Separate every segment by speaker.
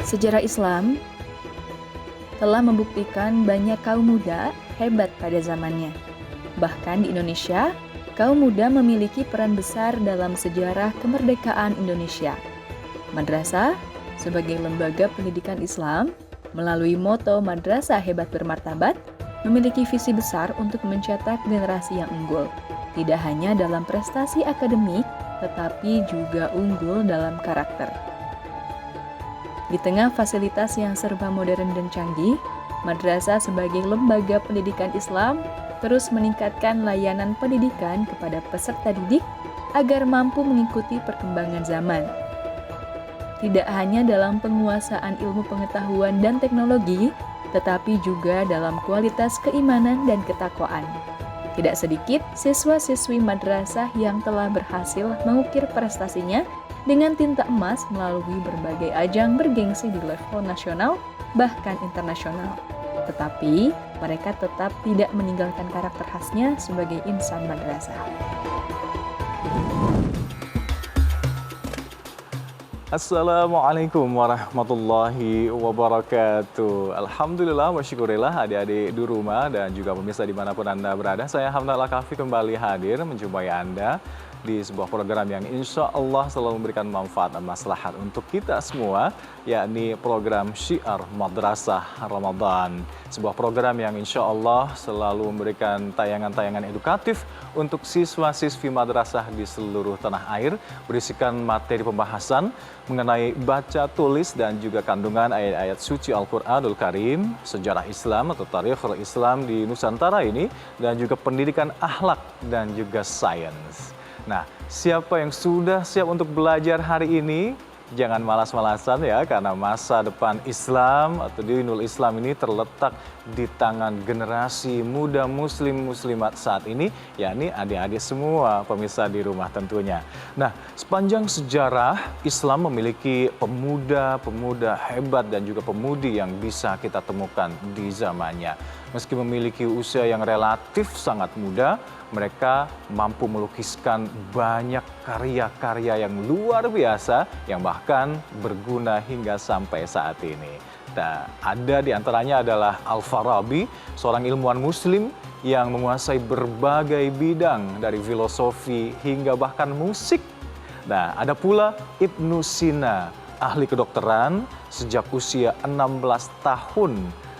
Speaker 1: Sejarah Islam telah membuktikan banyak kaum muda hebat pada zamannya. Bahkan di Indonesia, kaum muda memiliki peran besar dalam sejarah kemerdekaan Indonesia. Madrasah sebagai lembaga pendidikan Islam melalui moto Madrasah Hebat Bermartabat memiliki visi besar untuk mencetak generasi yang unggul, tidak hanya dalam prestasi akademik, tetapi juga unggul dalam karakter. Di tengah fasilitas yang serba modern dan canggih, madrasah sebagai lembaga pendidikan Islam terus meningkatkan layanan pendidikan kepada peserta didik agar mampu mengikuti perkembangan zaman. Tidak hanya dalam penguasaan ilmu pengetahuan dan teknologi, tetapi juga dalam kualitas keimanan dan ketakwaan. Tidak sedikit siswa-siswi madrasah yang telah berhasil mengukir prestasinya dengan tinta emas melalui berbagai ajang bergengsi di level nasional, bahkan internasional. Tetapi, mereka tetap tidak meninggalkan karakter khasnya sebagai insan madrasah.
Speaker 2: Assalamualaikum warahmatullahi wabarakatuh. Alhamdulillah wa syukurillah adik-adik di rumah dan juga pemirsa dimanapun Anda berada. Saya Hamdan Al-Kahfi kembali hadir menjumpai Anda di sebuah program yang insya Allah selalu memberikan manfaat dan maslahat untuk kita semua, yakni program Syiar Madrasah Ramadan. Sebuah program yang insya Allah selalu memberikan tayangan-tayangan edukatif untuk siswa-siswi madrasah di seluruh tanah air, berisikan materi pembahasan mengenai baca tulis dan juga kandungan ayat-ayat suci Al-Quranul Karim, sejarah Islam atau tarikhul Islam di Nusantara ini, dan juga pendidikan akhlak dan juga sains. Nah, siapa yang sudah siap untuk belajar hari ini? Jangan malas-malasan ya, karena masa depan Islam atau dinul Islam ini terletak di tangan generasi muda muslim-muslimat saat ini, yakni adik-adik semua pemirsa di rumah tentunya. Nah, sepanjang sejarah Islam memiliki pemuda-pemuda hebat dan juga pemudi yang bisa kita temukan di zamannya. Meski memiliki usia yang relatif sangat muda, mereka mampu melukiskan banyak karya-karya yang luar biasa yang bahkan berguna hingga sampai saat ini. Nah, ada di antaranya adalah Al-Farabi, seorang ilmuwan muslim yang menguasai berbagai bidang dari filosofi hingga bahkan musik. Nah, ada pula Ibnu Sina, ahli kedokteran sejak usia 16 tahun.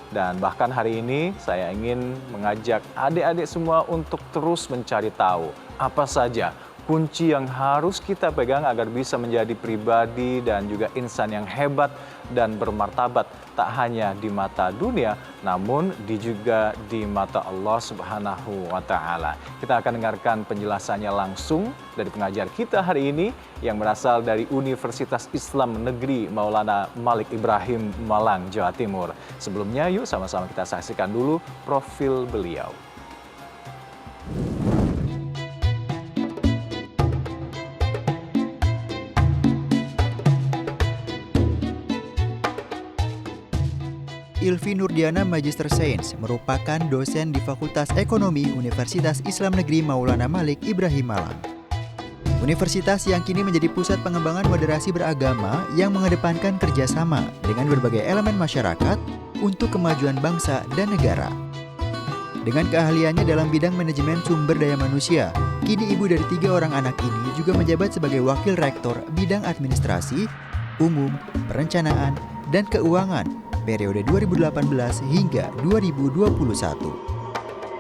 Speaker 2: Dan bahkan hari ini saya ingin mengajak adik-adik semua untuk terus mencari tahu apa saja kunci yang harus kita pegang agar bisa menjadi pribadi dan juga insan yang hebat dan bermartabat tak hanya di mata dunia namun juga di mata Allah Subhanahu wa taala. Kita akan dengarkan penjelasannya langsung dari pengajar kita hari ini yang berasal dari Universitas Islam Negeri Maulana Malik Ibrahim Malang, Jawa Timur. Sebelumnya yuk sama-sama kita saksikan dulu profil beliau.
Speaker 3: Ilvi Nurdiana Magister Sains merupakan dosen di Fakultas Ekonomi Universitas Islam Negeri Maulana Malik Ibrahim Malang. Universitas yang kini menjadi pusat pengembangan moderasi beragama yang mengedepankan kerjasama dengan berbagai elemen masyarakat untuk kemajuan bangsa dan negara. Dengan keahliannya dalam bidang manajemen sumber daya manusia, kini ibu dari 3 orang anak ini juga menjabat sebagai wakil rektor bidang administrasi, umum, perencanaan, dan keuangan periode 2018 hingga 2021.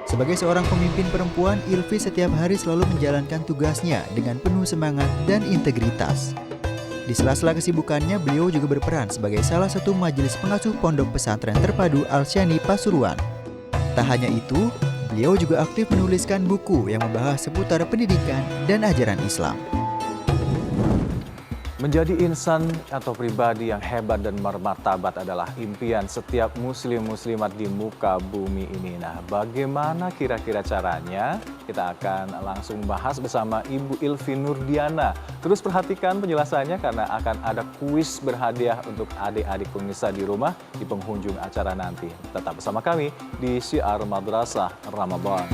Speaker 3: Sebagai seorang pemimpin perempuan, Ilvi setiap hari selalu menjalankan tugasnya dengan penuh semangat dan integritas. Di sela-sela kesibukannya, beliau juga berperan sebagai salah satu majelis pengasuh Pondok Pesantren Terpadu Al-Syani Pasuruan. Tak hanya itu, beliau juga aktif menuliskan buku yang membahas seputar pendidikan dan ajaran Islam.
Speaker 2: Menjadi insan atau pribadi yang hebat dan bermartabat adalah impian setiap muslim-muslimat di muka bumi ini. Nah, bagaimana kira-kira caranya? Kita akan langsung bahas bersama Ibu Ilvi Nurdiana. Terus perhatikan penjelasannya karena akan ada kuis berhadiah untuk adik-adik pemirsa di rumah di penghujung acara nanti. Tetap bersama kami di Syiar Madrasah Ramadan.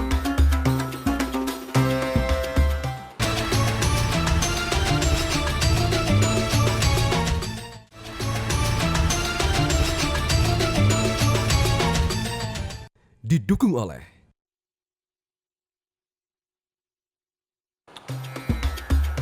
Speaker 4: didukung oleh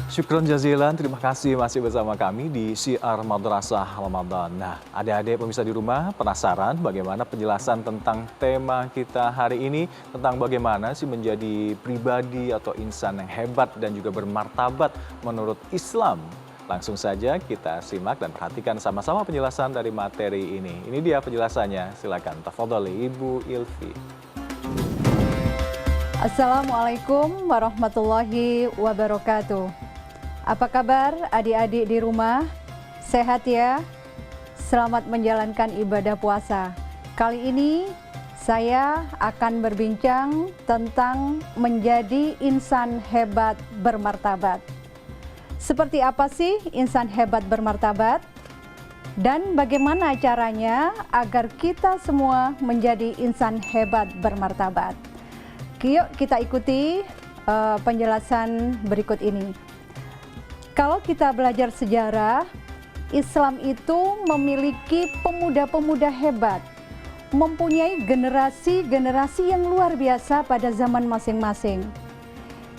Speaker 2: Syukron jazilan, terima kasih masih bersama kami di Syiar Madrasah Ramadan. Nah, adik-adik pemirsa di rumah penasaran bagaimana penjelasan tentang tema kita hari ini, tentang bagaimana sih menjadi pribadi atau insan yang hebat dan juga bermartabat menurut Islam. Langsung saja kita simak dan perhatikan sama-sama penjelasan dari materi ini. Ini dia penjelasannya, silakan tafadhali Ibu Ilfi.
Speaker 5: Assalamualaikum warahmatullahi wabarakatuh. Apa kabar adik-adik di rumah? Sehat ya? Selamat menjalankan ibadah puasa. Kali ini saya akan berbincang tentang menjadi insan hebat bermartabat. Seperti apa sih insan hebat bermartabat? Dan bagaimana caranya agar kita semua menjadi insan hebat bermartabat? Yuk kita ikuti penjelasan berikut ini. Kalau kita belajar sejarah, Islam itu memiliki pemuda-pemuda hebat, mempunyai generasi-generasi yang luar biasa pada zaman masing-masing.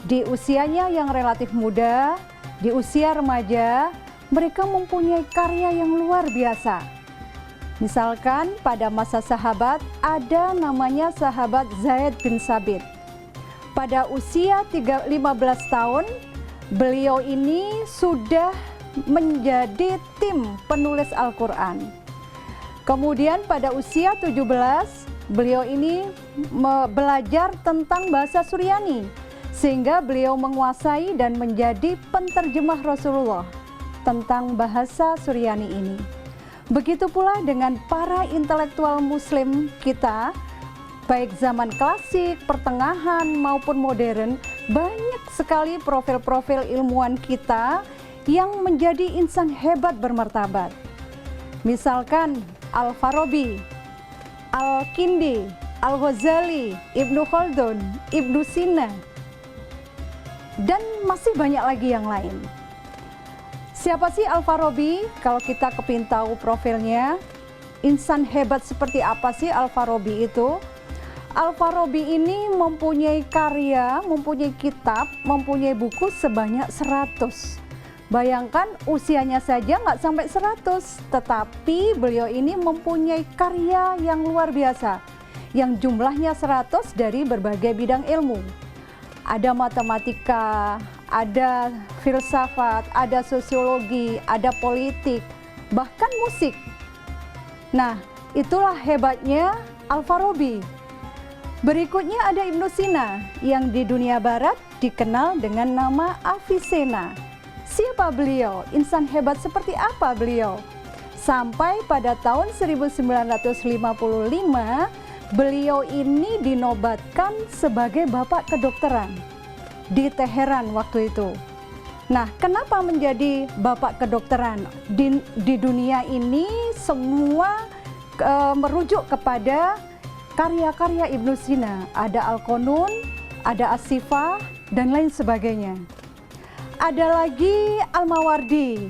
Speaker 5: Di usianya yang relatif muda, di usia remaja, mereka mempunyai karya yang luar biasa. Misalkan pada masa sahabat ada namanya sahabat Zaid bin Sabit. Pada usia 15 tahun, beliau ini sudah menjadi tim penulis Al-Quran. Kemudian pada usia 17, beliau ini belajar tentang bahasa Suryani, sehingga beliau menguasai dan menjadi penterjemah Rasulullah tentang bahasa Suryani ini. Begitu pula dengan para intelektual muslim kita, baik zaman klasik, pertengahan maupun modern, banyak sekali profil-profil ilmuwan kita yang menjadi insan hebat bermartabat. Misalkan Al-Farabi, Al-Kindi, Al-Ghazali, Ibnu Khaldun, Ibnu Sina, dan masih banyak lagi yang lain. Siapa sih Al-Farabi? Kalau kita kepingin tahu profilnya, insan hebat seperti apa sih Al-Farabi itu? Al-Farabi ini mempunyai karya, mempunyai kitab, mempunyai buku sebanyak 100. Bayangkan usianya saja nggak sampai 100, tetapi beliau ini mempunyai karya yang luar biasa, yang jumlahnya 100 dari berbagai bidang ilmu. Ada matematika, ada filsafat, ada sosiologi, ada politik, bahkan musik. Nah, itulah hebatnya Al-Farabi. Berikutnya ada Ibnu Sina yang di dunia barat dikenal dengan nama Avicenna. Siapa beliau? Insan hebat seperti apa beliau? Sampai pada tahun 1955, beliau ini dinobatkan sebagai bapak kedokteran di Teheran waktu itu. Nah, kenapa menjadi bapak kedokteran? Di dunia ini semua merujuk kepada karya-karya Ibnu Sina, ada Al-Qunun, ada As-Sifah, dan lain sebagainya. Ada lagi Al-Mawardi,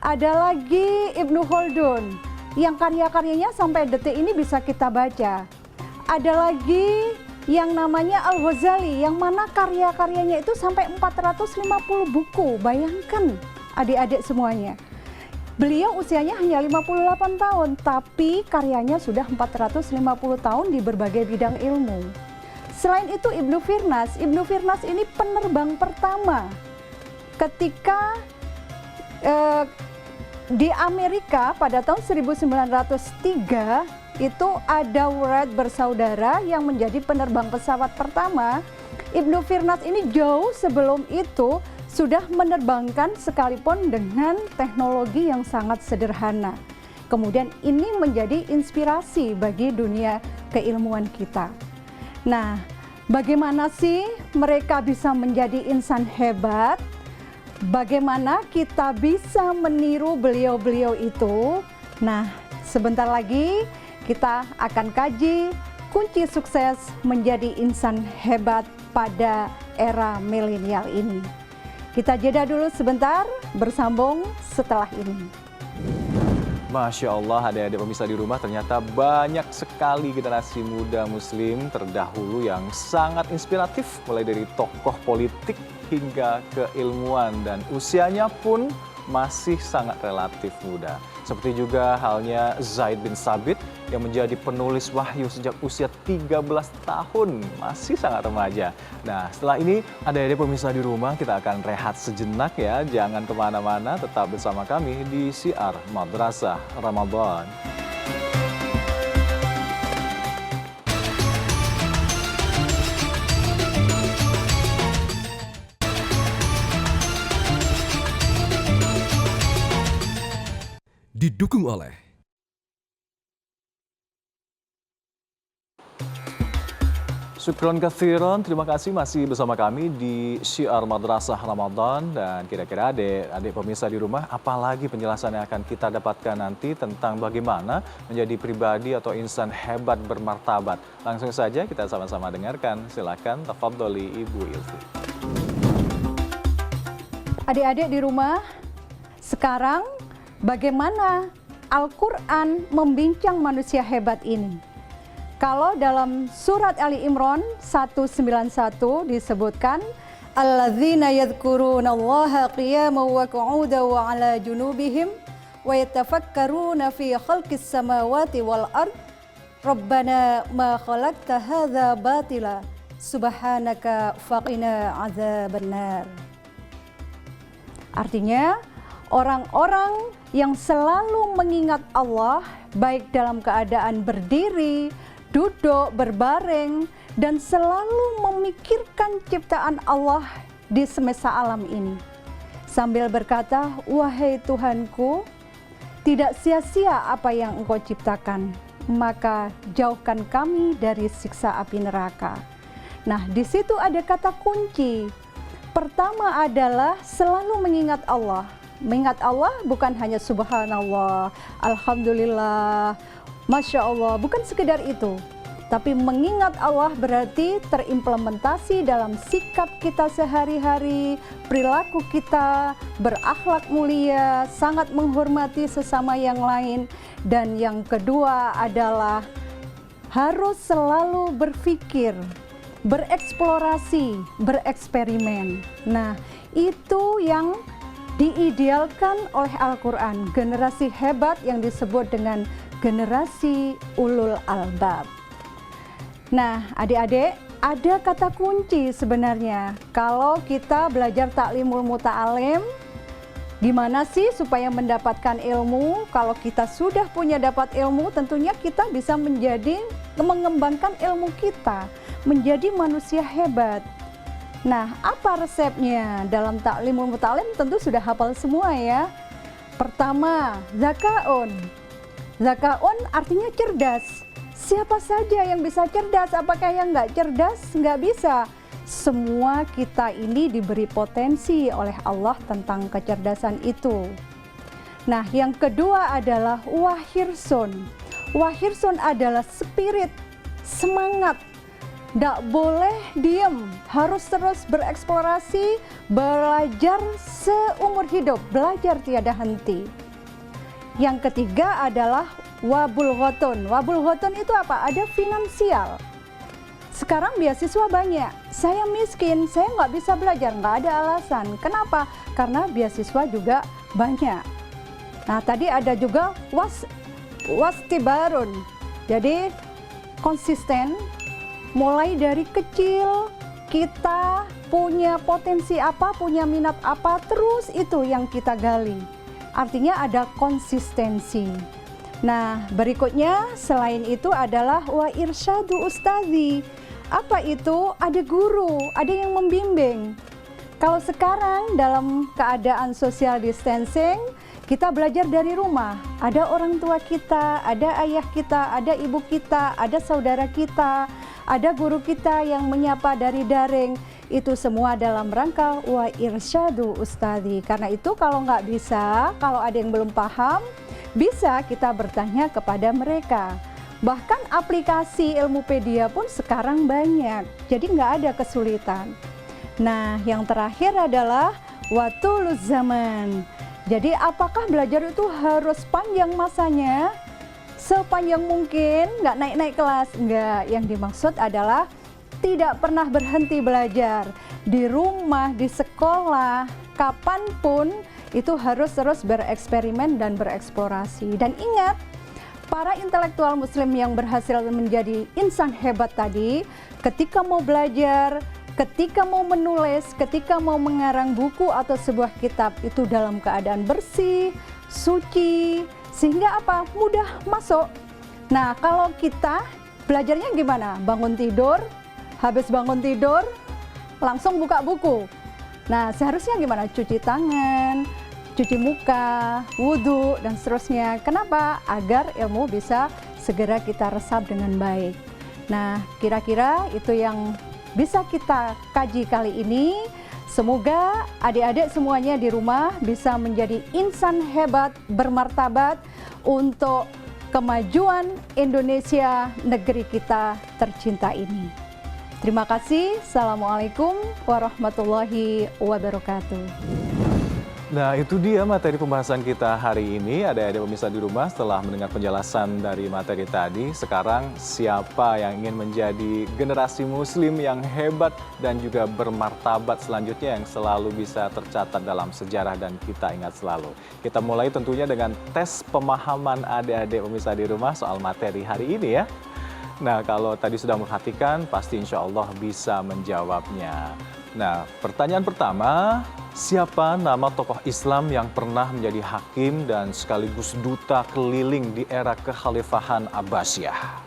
Speaker 5: ada lagi Ibnu Khaldun, yang karya-karyanya sampai detik ini bisa kita baca. Ada lagi yang namanya Al-Ghazali, yang mana karya-karyanya itu sampai 450 buku, bayangkan adik-adik semuanya. Beliau usianya hanya 58 tahun, tapi karyanya sudah 450 tahun di berbagai bidang ilmu. Selain itu Ibnu Firnas ini penerbang pertama ketika di Amerika pada tahun 1903 itu ada Wright bersaudara yang menjadi penerbang pesawat pertama. Ibnu Firnas ini jauh sebelum itu sudah menerbangkan sekalipun dengan teknologi yang sangat sederhana. Kemudian ini menjadi inspirasi bagi dunia keilmuan kita. Nah, bagaimana sih mereka bisa menjadi insan hebat? Bagaimana kita bisa meniru beliau-beliau itu? Nah, sebentar lagi kita akan kaji kunci sukses menjadi insan hebat pada era milenial ini. Kita jeda dulu sebentar, bersambung setelah ini.
Speaker 2: Masya Allah, adik-adik pemirsa di rumah, ternyata banyak sekali generasi muda muslim terdahulu yang sangat inspiratif, mulai dari tokoh politik hingga keilmuan, dan usianya pun masih sangat relatif muda. Seperti juga halnya Zaid bin Sabit yang menjadi penulis wahyu sejak usia 13 tahun, masih sangat remaja. Nah, setelah ini adik-adik pemirsa di rumah, kita akan rehat sejenak ya. Jangan kemana-mana, tetap bersama kami di Syiar Madrasah Ramadan.
Speaker 4: Didukung oleh
Speaker 2: Syukron kathiron, terima kasih masih bersama kami di Syiar Madrasah Ramadan. Dan kira-kira adik pemirsa di rumah, apalagi penjelasan yang akan kita dapatkan nanti tentang bagaimana menjadi pribadi atau insan hebat bermartabat. Langsung saja kita sama-sama dengarkan. Silakan, tafadholi Ibu Ilfi.
Speaker 5: Adik-adik di rumah, sekarang bagaimana Al-Quran membincang manusia hebat ini? Kalau dalam surat Ali Imran 191 disebutkan, alladzina yadhkurunallaha qiyaman wa qu'udan wa 'ala junubihim wa yatafakkaruna fi khalqis samawati wal ard rabbana ma khalaqta hadza batila subhanaka faqina 'adzabannar. Artinya, orang-orang yang selalu mengingat Allah baik dalam keadaan berdiri, duduk, berbaring, dan selalu memikirkan ciptaan Allah di semesta alam ini. Sambil berkata, wahai Tuhanku, tidak sia-sia apa yang Engkau ciptakan, maka jauhkan kami dari siksa api neraka. Nah, di situ ada kata kunci. Pertama adalah selalu mengingat Allah. Mengingat Allah bukan hanya subhanallah, alhamdulillah, Masya Allah, bukan sekedar itu. Tapi mengingat Allah berarti terimplementasi dalam sikap kita sehari-hari, perilaku kita, berakhlak mulia, sangat menghormati sesama yang lain. Dan yang kedua adalah harus selalu berpikir, bereksplorasi, bereksperimen. Nah, itu yang diidealkan oleh Al-Quran, generasi hebat yang disebut dengan generasi ulul albab. Nah, adik-adik, ada kata kunci sebenarnya. Kalau kita belajar taklimul muta'alim, gimana sih supaya mendapatkan ilmu? Kalau kita sudah punya dapat ilmu, tentunya kita bisa mengembangkan ilmu kita, menjadi manusia hebat. Nah, apa resepnya? Dalam taklimul muta'alim tentu sudah hafal semua ya. Pertama, zakaun. Zakaun artinya cerdas. Siapa saja yang bisa cerdas, apakah yang nggak cerdas? Nggak bisa. Semua kita ini diberi potensi oleh Allah tentang kecerdasan itu. Nah, yang kedua adalah wahirsun. Wahirsun adalah spirit, semangat. Nggak boleh diem, harus terus bereksplorasi, belajar seumur hidup, belajar tiada henti. Yang ketiga adalah wabul ghotun. Wabul ghotun itu apa? Ada finansial. Sekarang beasiswa banyak, saya miskin, saya nggak bisa belajar, nggak ada alasan. Kenapa? Karena beasiswa juga banyak. Nah, tadi ada juga wastibarun. Jadi konsisten, mulai dari kecil kita punya potensi apa, punya minat apa, terus itu yang kita gali. Artinya ada konsistensi. Nah, berikutnya selain itu adalah wa irsyadu ustazi. Apa itu? Ada guru, ada yang membimbing. Kalau sekarang dalam keadaan social distancing, kita belajar dari rumah. Ada orang tua kita, ada ayah kita, ada ibu kita, ada saudara kita, ada guru kita yang menyapa dari daring. Itu semua dalam rangka wa irsyadu ustazi. Karena itu kalau nggak bisa, kalau ada yang belum paham, bisa kita bertanya kepada mereka. Bahkan aplikasi Ilmupedia pun sekarang banyak, jadi nggak ada kesulitan. Nah, yang terakhir adalah watuluz zaman. Jadi apakah belajar itu harus panjang masanya? Sepanjang mungkin, nggak naik-naik kelas. Nggak, yang dimaksud adalah tidak pernah berhenti belajar. Di rumah, di sekolah, kapanpun itu harus terus bereksperimen dan bereksplorasi. Dan ingat, para intelektual muslim yang berhasil menjadi insan hebat tadi, ketika mau belajar, ketika mau menulis, ketika mau mengarang buku atau sebuah kitab, itu dalam keadaan bersih, suci, sehingga apa? Mudah masuk. Nah, kalau kita belajarnya gimana? Bangun tidur, habis bangun tidur, langsung buka buku. Nah, seharusnya gimana? Cuci tangan, cuci muka, wudhu, dan seterusnya. Kenapa? Agar ilmu bisa segera kita resap dengan baik. Nah, kira-kira itu yang bisa kita kaji kali ini. Semoga adik-adik semuanya di rumah bisa menjadi insan hebat, bermartabat untuk kemajuan Indonesia, negeri kita tercinta ini. Terima kasih. Assalamualaikum warahmatullahi wabarakatuh.
Speaker 2: Nah, itu dia materi pembahasan kita hari ini. Adik-adik pemirsa di rumah, setelah mendengar penjelasan dari materi tadi, sekarang siapa yang ingin menjadi generasi muslim yang hebat dan juga bermartabat selanjutnya yang selalu bisa tercatat dalam sejarah dan kita ingat selalu. Kita mulai tentunya dengan tes pemahaman adik-adik pemirsa di rumah soal materi hari ini ya. Nah, kalau tadi sudah memperhatikan, pasti insya Allah bisa menjawabnya. Nah, pertanyaan pertama, siapa nama tokoh Islam yang pernah menjadi hakim dan sekaligus duta keliling di era kekhalifahan Abbasiyah?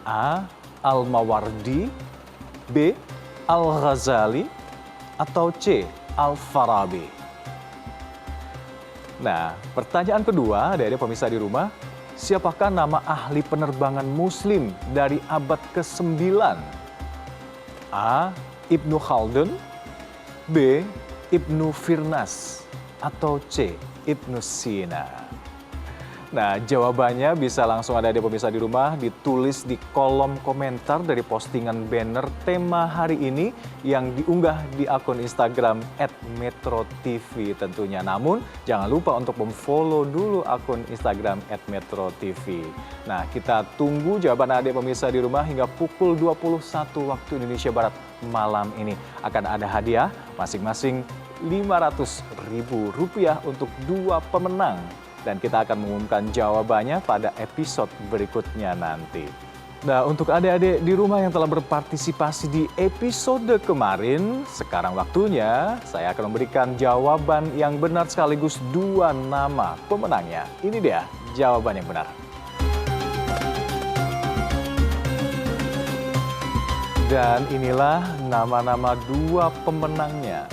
Speaker 2: A. Al-Mawardi, B. Al-Ghazali, atau C. Al-Farabi? Nah, pertanyaan kedua, adik-adik pemirsa di rumah, siapakah nama ahli penerbangan muslim dari abad ke-9? A. Ibnu Khaldun, B. Ibnu Firnas, atau C. Ibnu Sina? Nah, jawabannya bisa langsung ada di pemirsa di rumah, ditulis di kolom komentar dari postingan banner tema hari ini yang diunggah di akun Instagram @metrotv tentunya. Namun, jangan lupa untuk memfollow dulu akun Instagram @metrotv. Nah, kita tunggu jawaban adik pemirsa di rumah hingga pukul 21 waktu Indonesia Barat malam ini. Akan ada hadiah masing-masing Rp500.000 untuk 2 pemenang. Dan kita akan mengumumkan jawabannya pada episode berikutnya nanti. Nah, untuk adik-adik di rumah yang telah berpartisipasi di episode kemarin, sekarang waktunya saya akan memberikan jawaban yang benar sekaligus 2 nama pemenangnya. Ini dia jawaban yang benar. Dan inilah nama-nama 2 pemenangnya.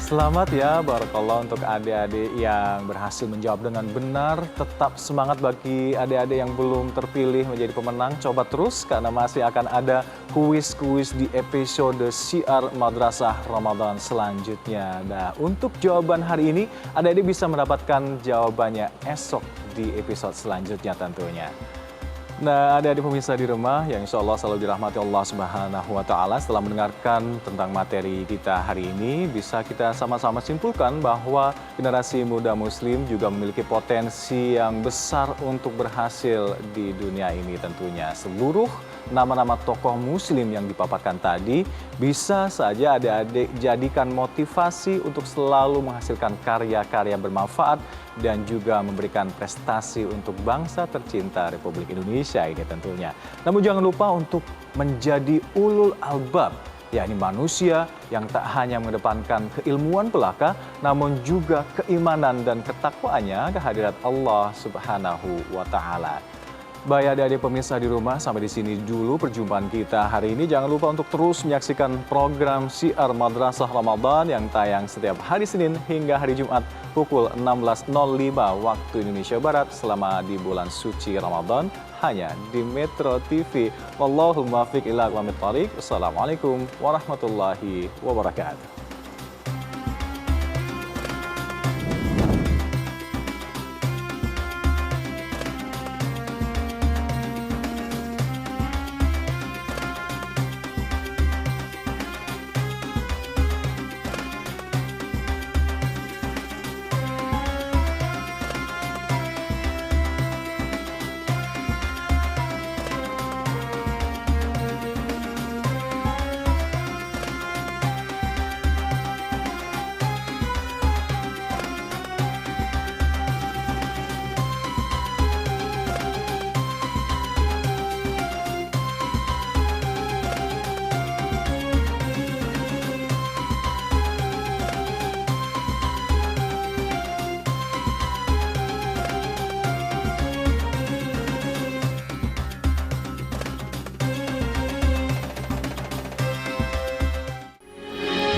Speaker 2: Selamat ya, barakallah untuk adik-adik yang berhasil menjawab dengan benar. Tetap semangat bagi adik-adik yang belum terpilih menjadi pemenang. Coba terus karena masih akan ada kuis-kuis di episode Syiar Madrasah Ramadan selanjutnya. Nah, untuk jawaban hari ini, adik-adik bisa mendapatkan jawabannya esok di episode selanjutnya tentunya. Nah, adik-adik pemirsa di rumah yang insya Allah selalu dirahmati Allah Subhanahu wa Ta'ala, setelah mendengarkan tentang materi kita hari ini, bisa kita sama-sama simpulkan bahwa generasi muda Muslim juga memiliki potensi yang besar untuk berhasil di dunia ini tentunya. Seluruh nama-nama tokoh Muslim yang dipaparkan tadi bisa saja adik-adik jadikan motivasi untuk selalu menghasilkan karya-karya bermanfaat dan juga memberikan prestasi untuk bangsa tercinta Republik Indonesia ini tentunya. Namun jangan lupa untuk menjadi ulul albab, yakni manusia yang tak hanya mengedepankan keilmuan belaka, namun juga keimanan dan ketakwaannya kehadirat Allah Subhanahu wa Ta'ala. Baik adik-adik pemirsa di rumah, sampai di sini dulu perjumpaan kita hari ini. Jangan lupa untuk terus menyaksikan program Syiar Madrasah Ramadan yang tayang setiap hari Senin hingga hari Jumat pukul 16.05 waktu Indonesia Barat selama di bulan suci Ramadan hanya di Metro TV. Wallahul muwaffiq ila aqwamit thoriq. Wassalamualaikum warahmatullahi wabarakatuh.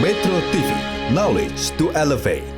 Speaker 4: Metro TV, knowledge to elevate.